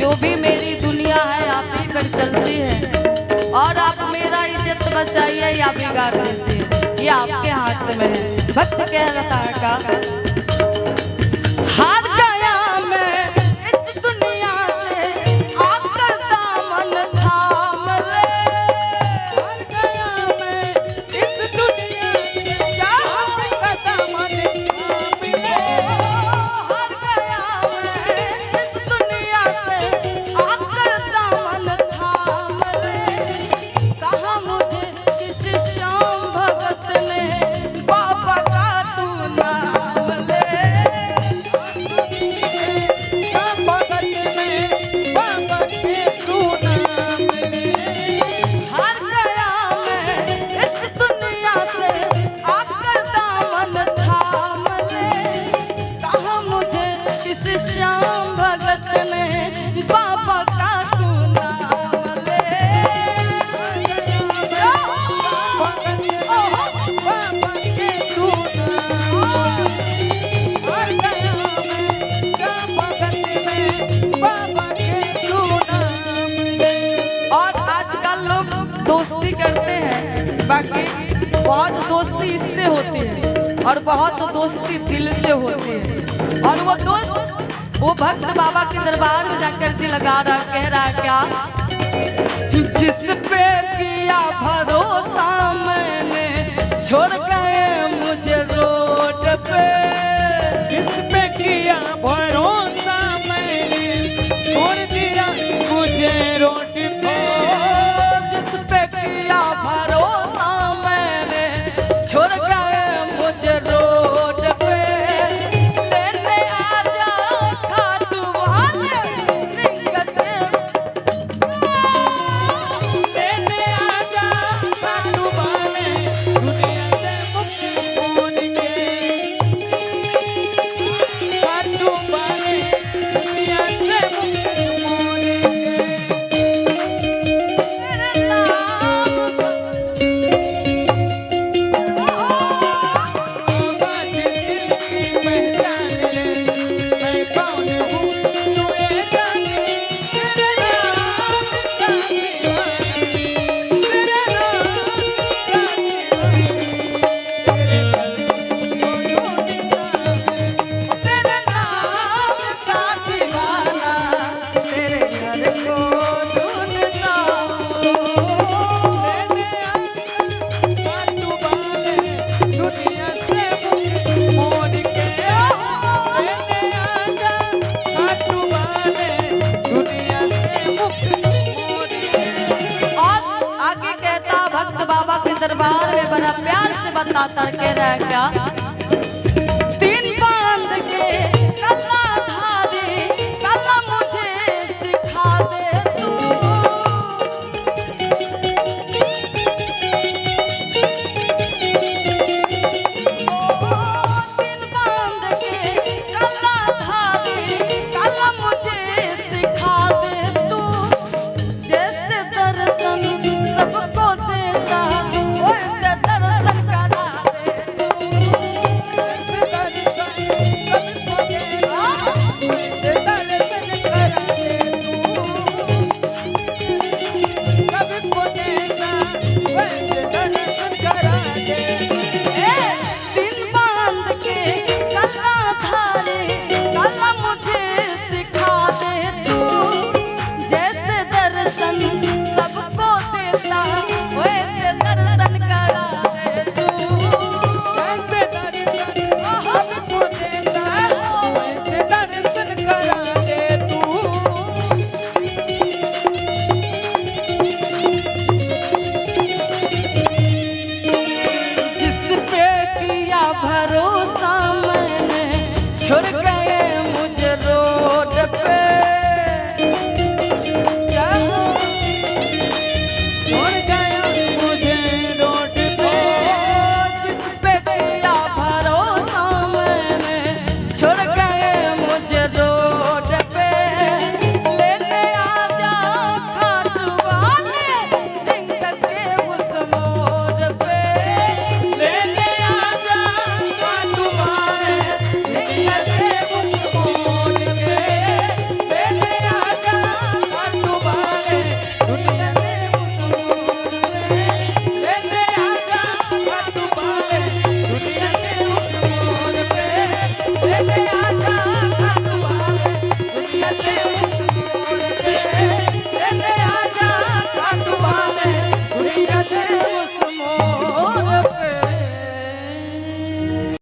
जो भी मेरी दुनिया है आप ही पर चलती है, और आप मेरा इज्जत बचाइए या बिगाड़ दीजिए, ये आपके हाथ में है। भक्त कह रहा का हार गया मैं इस दुनिया से आकर दामन थाम ले। हार गया मैं इस दुनिया से आकर दामन थाम ले। हार गया मैं इस दुनिया से आकर दामन थाम ले। कहा मुझे किस श्याम भगत ने बाबा का तू नाम ले। श्याम भगत ने बाबा के तू नाम ले। हार गया मैं इस दुनिया से आकर दामन थाम ले। कहा मुझे किस श्याम भगत ने बाबा का तू नाम ले। बाबा के तू नाम ले। हार गया मैं श्याम भगत में बाबा के तू नाम ले। और आजकल लोग दोस्ती करते हैं, बाकी बहुत दोस्ती इससे होती है और बहुत दोस्ती दिल से होती है। और वो दोस्त वो भक्त बाबा के दरबार में जाकर जी लगा रहा कह रहा है क्या, जिस पे किया भरोसा मैंने छोड़ गए मुझे रोड पे। जिस पे किया भरोसा मैंने छोड़ दिया मुझे रोड पे। जिस पे किया भरोसा मैंने छोड़ गए मुझे रोड पे। लेने आजा खाटू वाले रिंगत लेने आजा खाटू वाले दुनिया से मुक्ति मोड़ के। खाटू वाले दुनिया से मुक्ति मोड़ के। मेरे नाम आवाज़ दिल की पहचान ले, मैं कौन हूँ तू ये जाने। तेरे नाम का दीवाना, तेरे नाम का दीवाना, तेरे घर को ढूंढता हूँ। तेरे नाम का दीवाना तेरे घर को ढूंढता हूँ। लेने आजा खाटू वाले दुनिया से मुक्ति मोड़ के। लेने आजा खाटू वाले दुनिया से मुक्ति मोड़ के। और आगे कहता भक्त बाबा के दरबार में बड़ा प्यार से बताता कह रहा है क्या,